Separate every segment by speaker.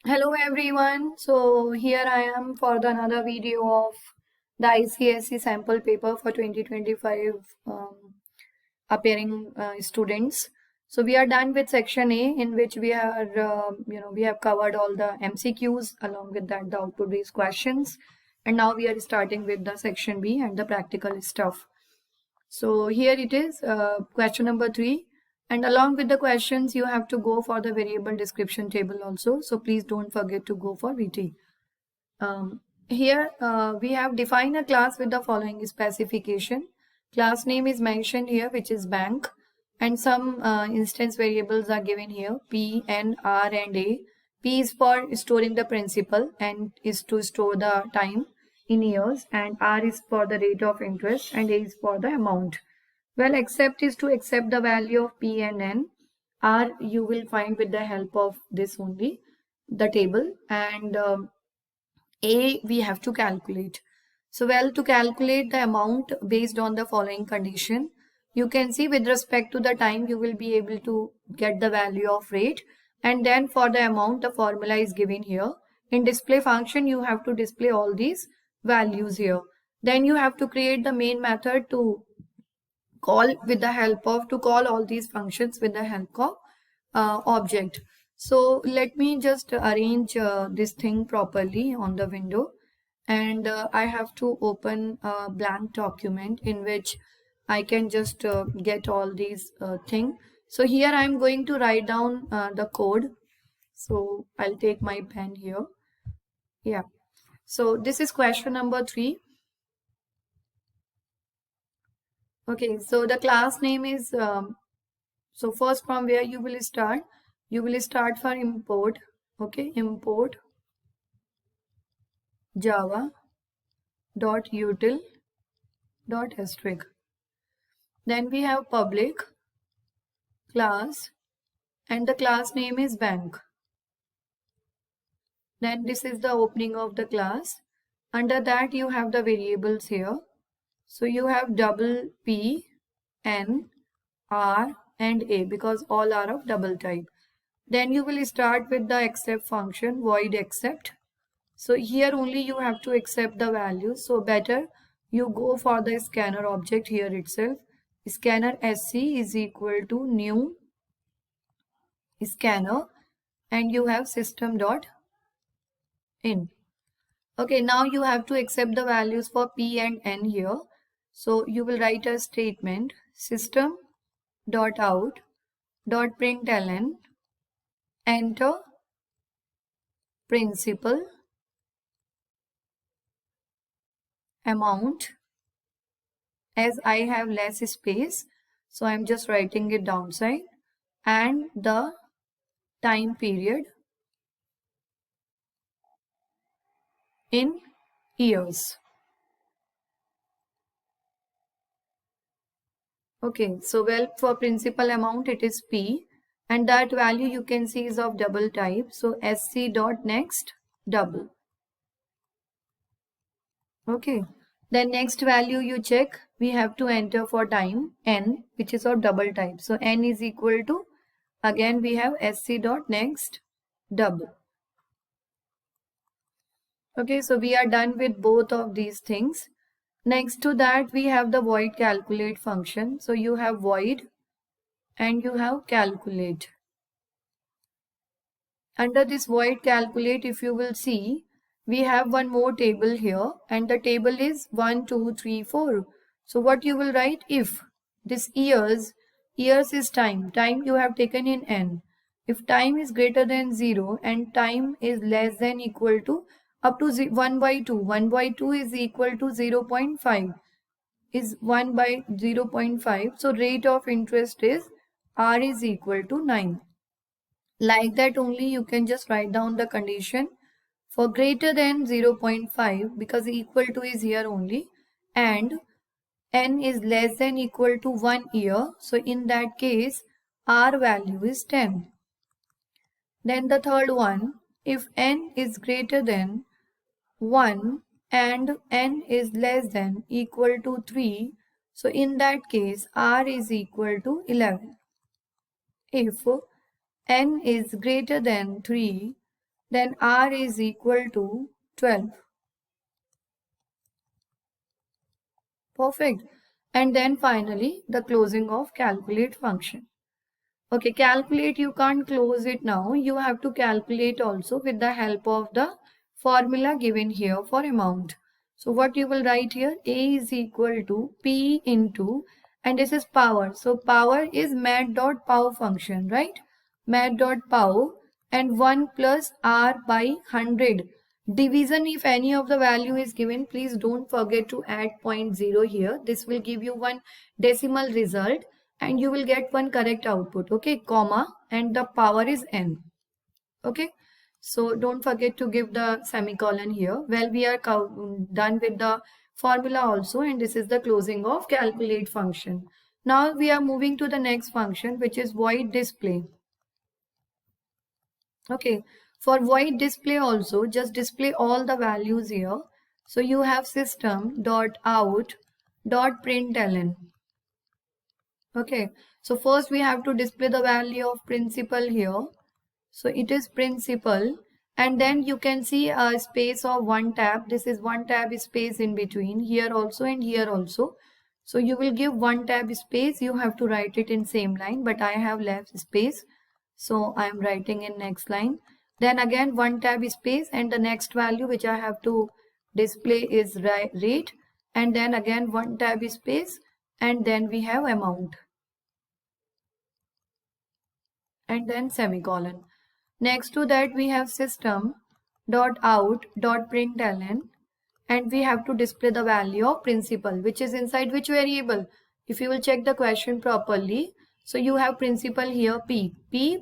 Speaker 1: Hello everyone. So here I am for another video of the ICSE sample paper for 2025 appearing students. So we are done with section A, in which we are we have covered all the MCQs along with that the output based questions, and now we are starting with the section B and the practical stuff. So here it is, question number 3. And along with the questions, you have to go for the variable description table also. So please don't forget to go for VT. Here we have defined a class with the following specification. Class name is mentioned here, which is bank. And some instance variables are given here, P, N, R, and A. P is for storing the principal, N is to store the time in years, and R is for the rate of interest, and A is for the amount. Well, accept is to accept the value of P and N. R you will find with the help of this only, the table, and A we have to calculate. So well, to calculate the amount based on the following condition, you can see with respect to the time you will be able to get the value of rate, and then for the amount the formula is given here. In display function you have to display all these values here. Then you have to create the main method to call with the help of to call all these functions with the help of object. So let me just arrange this thing properly on the window, and I have to open a blank document in which I can just get all these things. So here I am going to write down the code. So I'll take my pen here. Yeah. So this is question number 3. Okay, so the class name is so first from where you will start? You will start for import. Okay, import java dot util dot asterisk. Then we have public class, and the class name is bank. Then this is the opening of the class. Under that you have the variables here. So you have double P, N, R, and A, because all are of double type. Then you will start with the accept function, void accept. So here only you have to accept the value. So better you go for the scanner object here itself. Scanner SC is equal to new scanner, and you have system dot in. Okay, now you have to accept the values for P and N here. So you will write a statement, system dot out dot println, enter principal amount. As I have less space, so I'm just writing it downside, and the time period in years. Okay, so well, for principal amount it is P, and that value you can see is of double type. So SC dot next double. Okay, then next value you check, we have to enter for time N, which is of double type. So N is equal to, again we have SC dot next double. Okay, so we are done with both of these things. Next to that we have the void calculate function. So you have void and you have calculate. Under this void calculate, if you will see, we have one more table here, and the table is 1, 2, 3, 4. So what you will write, if this years is time you have taken in N. If time is greater than 0 and time is less than equal to up to 1 by 2, 1 by 2 is equal to 0.5, is 1 by 0.5. So rate of interest is R is equal to 9. Like that only you can just write down the condition for greater than 0.5, because equal to is here only, and N is less than equal to 1 year. So in that case R value is 10. Then the third one, if N is greater than 1 and N is less than equal to 3, so in that case R is equal to 11. If N is greater than 3 then R is equal to 12. Perfect. And then finally the closing of calculate function. Okay, calculate, you can't close it now. You have to calculate also with the help of the formula given here for amount. So what you will write here, A is equal to P into, and this is power. So power is mat.pow function, right? Mat.pow and 1 plus R by 100. Division, if any of the value is given, please don't forget to add 0.0 here. This will give you one decimal result and you will get one correct output. Okay, comma, and the power is n. Okay, so don't forget to give the semicolon here. Well, we are done with the formula also, and this is the closing of calculate function. Now we are moving to the next function, which is void display. Okay, for void display also, just display all the values here. So you have system dot out dot println. Okay, so first we have to display the value of principal here. So it is principal, and then you can see a space of one tab. This is one tab space in between, here also and here also. So you will give one tab space. You have to write it in same line, but I have left space, so I am writing in next line. Then again one tab space, and the next value which I have to display is rate, and then again one tab space, and then we have amount, and then semicolon. Next to that we have system dot out dot println, and we have to display the value of principal, which is inside which variable. If you will check the question properly, so you have principal here p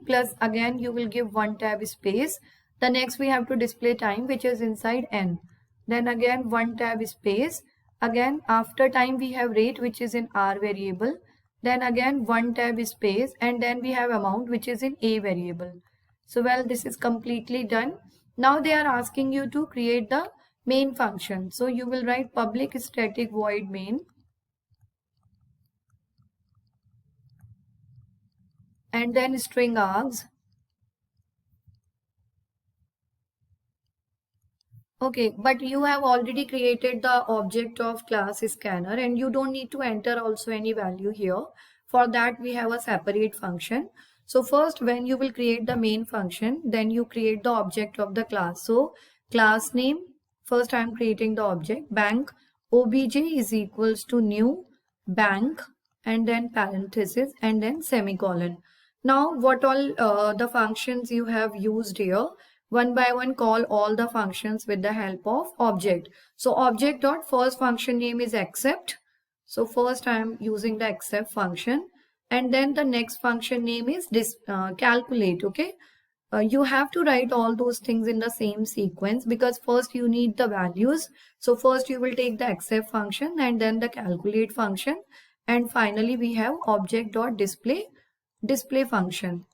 Speaker 1: plus, again you will give one tab space. The next we have to display time, which is inside n. Then again one tab space. Again after time we have rate, which is in r variable. Then again one tab space, and then we have amount, which is in a variable. So well, this is completely done. Now they are asking you to create the main function. So you will write public static void main, and then string args. Okay, but you have already created the object of class scanner, and you don't need to enter also any value here. For that we have a separate function. So first, when you will create the main function, then you create the object of the class. So class name, first I am creating the object bank, obj is equals to new bank, and then parenthesis, and then semicolon. Now what all the functions you have used here, one by one call all the functions with the help of object. So object dot first function name is accept. So first I am using the accept function, and then the next function name is calculate. Okay, you have to write all those things in the same sequence, because first you need the values. So first you will take the accept function, and then the calculate function, and finally we have object dot display function.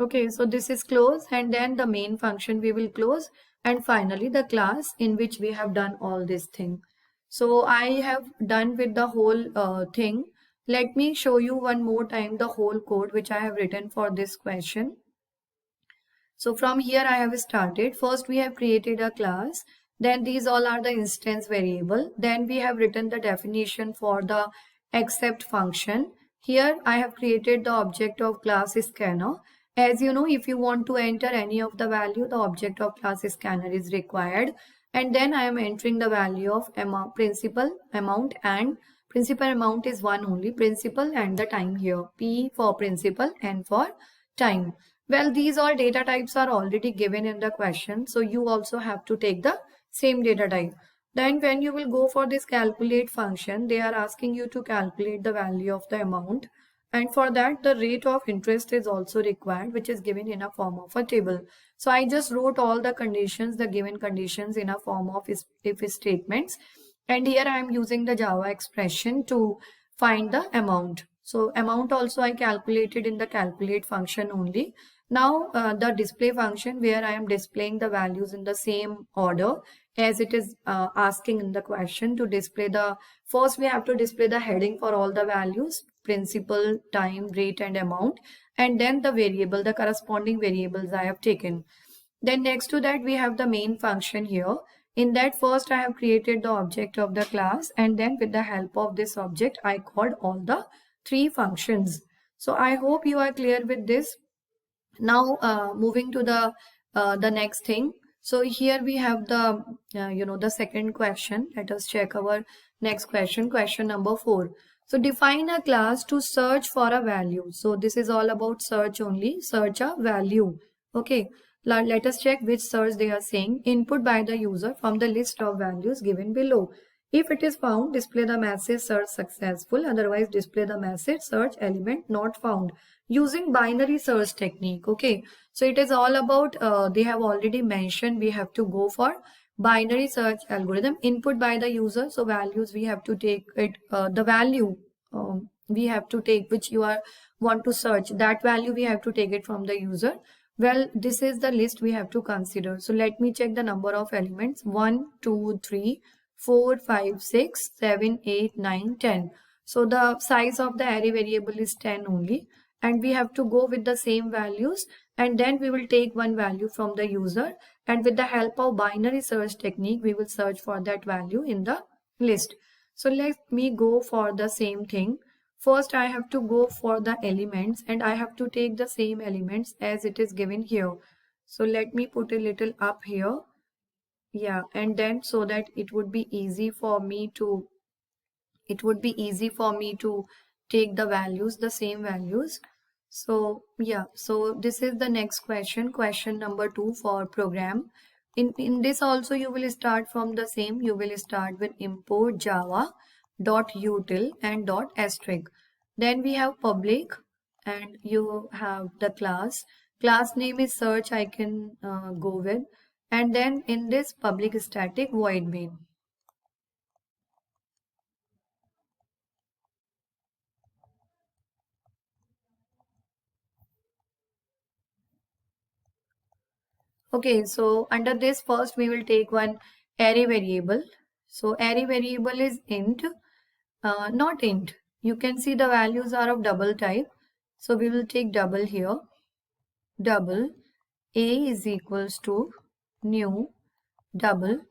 Speaker 1: Okay, so this is close, and then the main function we will close, and finally the class in which we have done all this thing. So I have done with the whole thing. Let me show you one more time the whole code which I have written for this question. So from here I have started. First we have created a class. Then these all are the instance variable. Then we have written the definition for the accept function. Here I have created the object of class scanner. As you know, if you want to enter any of the value, the object of class scanner is required. And then I am entering the value of amount, principal amount, and principal amount is one only, principal and the time here. P for principal, N for time. Well, these all data types are already given in the question. So you also have to take the same data type. Then when you will go for this calculate function, they are asking you to calculate the value of the amount. And for that, the rate of interest is also required, which is given in a form of a table. So I just wrote all the conditions, the given conditions in a form of if statements. And here I am using the Java expression to find the amount. So amount also I calculated in the calculate function only. Now the display function, where I am displaying the values in the same order as it is asking in the question. To display the, first we have to display the heading for all the values, principal, time, rate and amount, and then the variable, the corresponding variables I have taken. Then next to that we have the main function here. In that first I have created the object of the class, and then with the help of this object I called all the three functions. So I hope you are clear with this. Now moving to the next thing. So here we have the the second question. Let us check our next question, question number 4. So define a class to search for a value. So this is all about search only, search a value. Okay, let us check which search they are saying. Input by the user from the list of values given below. If it is found, display the message search successful, otherwise display the message search element not found, using binary search technique. Okay, so it is all about they have already mentioned we have to go for binary search algorithm. Input by the user, so values we have to take it, the value we have to take which you are want to search, that value we have to take it from the user. Well, this is the list we have to consider. So let me check the number of elements: 1 2 3 4 5 6 7 8 9 10. So the size of the array variable is 10 only, and we have to go with the same values, and then we will take one value from the user, and with the help of binary search technique we will search for that value in the list. So let me go for the same thing. First I have to go for the elements, and I have to take the same elements as it is given here. So let me put a little up here. Yeah, and then so that it would be easy for me to take the values, the same values. So yeah, so this is the next question, question number 2 for program. In this also you will start from the same. You will start with import java dot util and dot asterisk. Then we have public, and you have the class name is search, I can go with, and then in this public static void main. Okay, so under this first we will take one array variable. So array variable is int, not int. You can see the values are of double type. So we will take double here. Double a is equals to new double,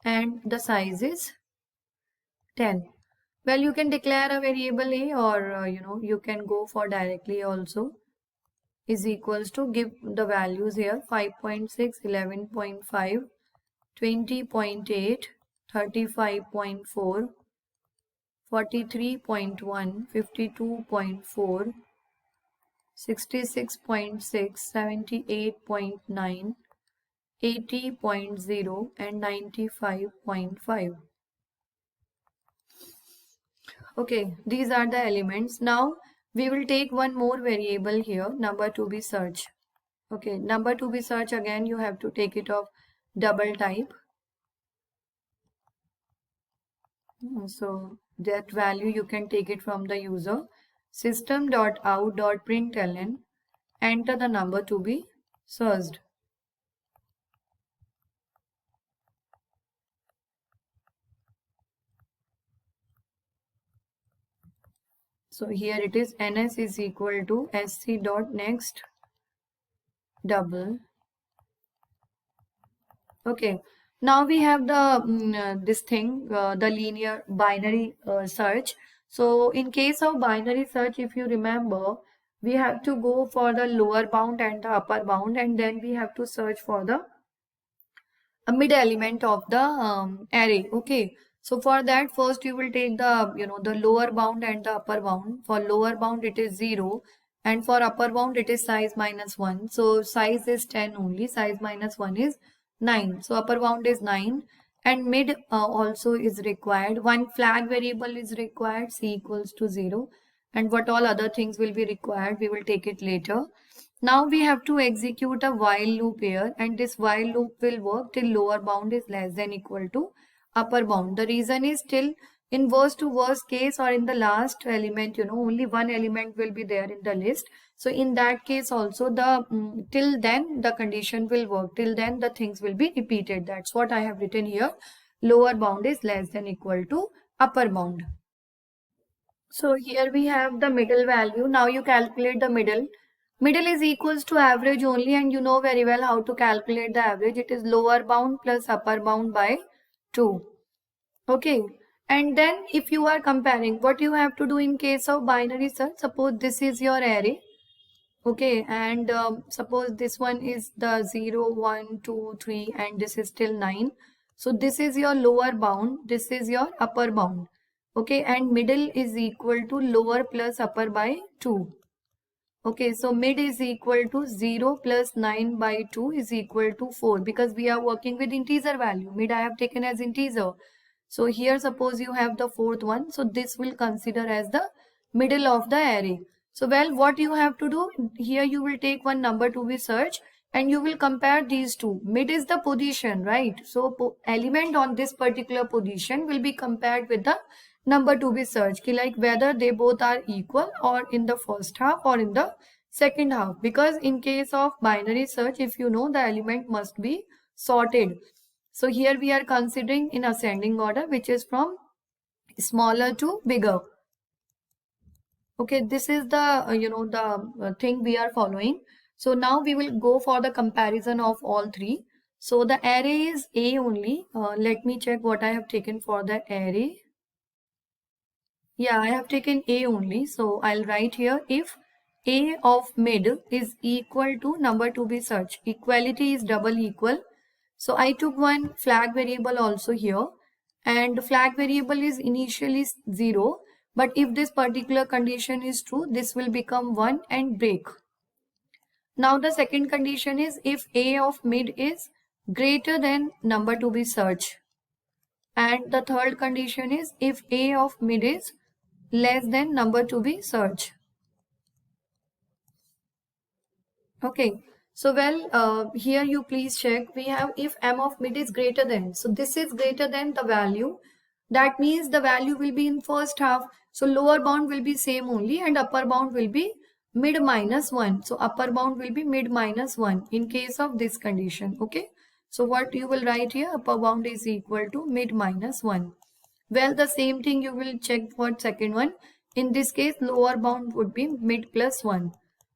Speaker 1: and the size is 10. Well, you can declare a variable a, or you can go for directly also, is equals to, give the values here: 5.6, 11.5, 20.8, 35.4, 43.1, 52.4, 66.6, 78.9, 80.0, and 95.5. Okay, these are the elements. Now we will take one more variable here, number to be search. Okay, number to be search, again you have to take it of double type. So that value you can take it from the user. System.out.println, enter the number to be searched. So here it is, ns is equal to sc.next double. Okay, now we have the this thing, the linear binary search. So in case of binary search, if you remember, we have to go for the lower bound and the upper bound, and then we have to search for the mid element of the array. Okay, so for that first you will take the the lower bound and the upper bound. For lower bound it is 0, and for upper bound it is size minus 1. So size is 10 only, size minus 1 is 9. So upper bound is 9, and mid also is required. One flag variable is required, c equals to 0, and what all other things will be required we will take it later. Now we have to execute a while loop here, and this while loop will work till lower bound is less than equal to upper bound. The reason is, till in worst to worst case, or in the last element, only one element will be there in the list. So in that case also, the till then the condition will work. Till then the things will be repeated. That's what I have written here. Lower bound is less than equal to upper bound. So here we have the middle value. Now you calculate the middle. Middle is equals to average only, and you know very well how to calculate the average. It is lower bound plus upper bound by 2. Okay. And then if you are comparing, what you have to do in case of binary search, suppose this is your array. Okay, and suppose this one is the 0, 1, 2, 3, and this is till 9. So this is your lower bound, this is your upper bound. Okay, and middle is equal to lower plus upper by 2. Okay, so mid is equal to 0 plus 9 by 2 is equal to 4, because we are working with integer value. Mid I have taken as integer. So here suppose you have the fourth one. So this will consider as the middle of the array. So well, what you have to do here, you will take one number to be searched and you will compare these two. Mid is the position, right? So element on this particular position will be compared with the number to be searched, like whether they both are equal or in the first half or in the second half. Because in case of binary search, if you know, the element must be sorted. So here we are considering in ascending order, which is from smaller to bigger. Okay, this is the thing we are following. So now we will go for the comparison of all three. So the array is A only. Let me check what I have taken for the array. Yeah, I have taken A only. So I'll write here, if A of mid is equal to number to be searched. Equality is double equal. So I took one flag variable also here, and flag variable is initially 0. But if this particular condition is true, this will become 1 and break. Now the second condition is if A of mid is greater than number to be searched. And the third condition is if A of mid is less than number to be searched. Okay, so well, here you please check. We have if m of mid is greater than. So this is greater than the value. That means the value will be in first half. So lower bound will be same only and upper bound will be mid minus 1. So upper bound will be mid minus 1 in case of this condition. Okay, so what you will write here, upper bound is equal to mid minus 1. Well, the same thing you will check for second one. In this case, lower bound would be mid plus 1.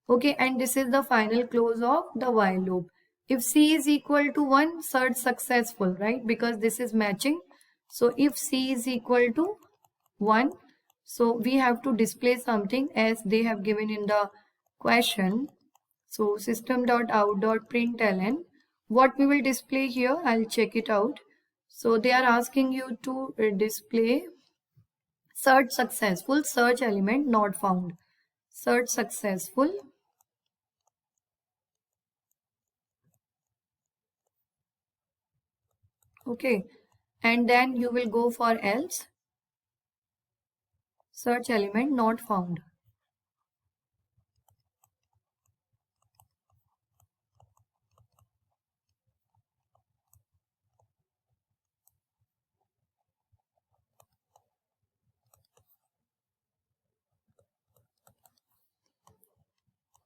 Speaker 1: Okay, and this is the final close of the while loop. If C is equal to 1, search successful, right? Because this is matching. So if C is equal to 1, so we have to display something as they have given in the question. So system.out.println. What we will display here, I'll check it out. So they are asking you to display search successful, search element not found. Search successful. Okay, and then you will go for else. Search element not found.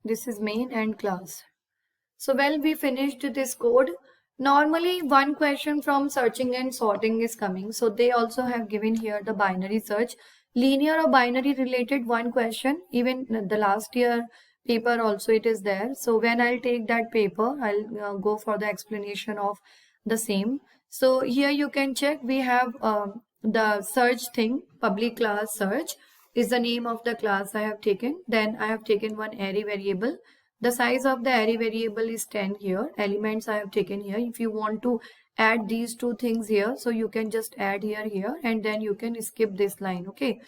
Speaker 1: This is main and class. So well, we finished this code. Normally one question from searching and sorting is coming. So they also have given here the binary search. Linear or binary related one question. Even the last year paper also it is there. So when I'll take that paper, I'll go for the explanation of the same. So here you can check, we have the search thing, public class search is the name of the class I have taken. Then I have taken one array variable. The size of the array variable is 10 here. Elements I have taken here. If you want to add these two things here, so you can just add here, and then you can skip this line. Okay.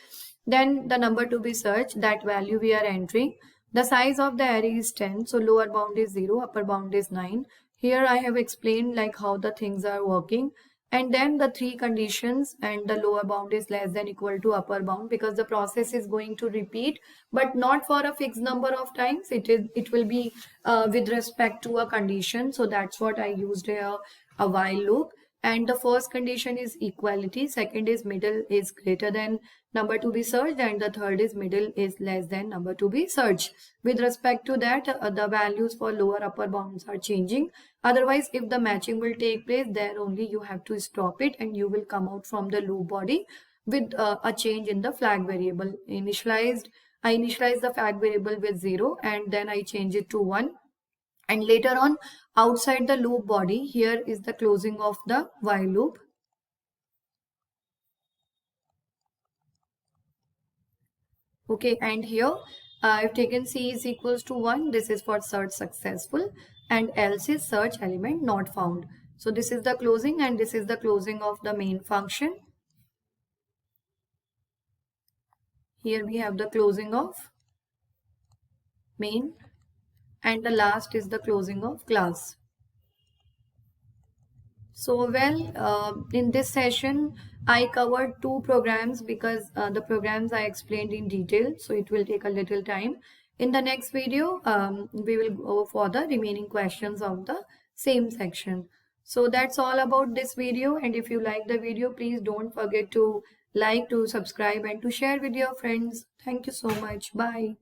Speaker 1: Then the number to be searched, that value we are entering. The size of the array is 10. So lower bound is 0, upper bound is 9. Here I have explained like how the things are working. And then the three conditions, and the lower bound is less than equal to upper bound, because the process is going to repeat, but not for a fixed number of times. It will be with respect to a condition. So that's what I used here, a while loop. And the first condition is equality, second is middle is greater than number to be searched, and the third is middle is less than number to be searched. With respect to that, the values for lower upper bounds are changing. Otherwise, if the matching will take place, there only you have to stop it and you will come out from the loop body with a change in the flag variable. Initialized, I initialize the fact variable with 0 and then I change it to 1. And later on, outside the loop body, here is the closing of the while loop. Okay, and here I've taken C is equals to 1. This is for search successful, and else is search element not found. So this is the closing and this is the closing of the main function. Here we have the closing of main and the last is the closing of class. So in this session, I covered 2 programs because the programs I explained in detail, so it will take a little time. In the next video, we will go for the remaining questions of the same section. So that's all about this video, and if you like the video, please don't forget to like, to subscribe and to share with your friends. Thank you so much. Bye.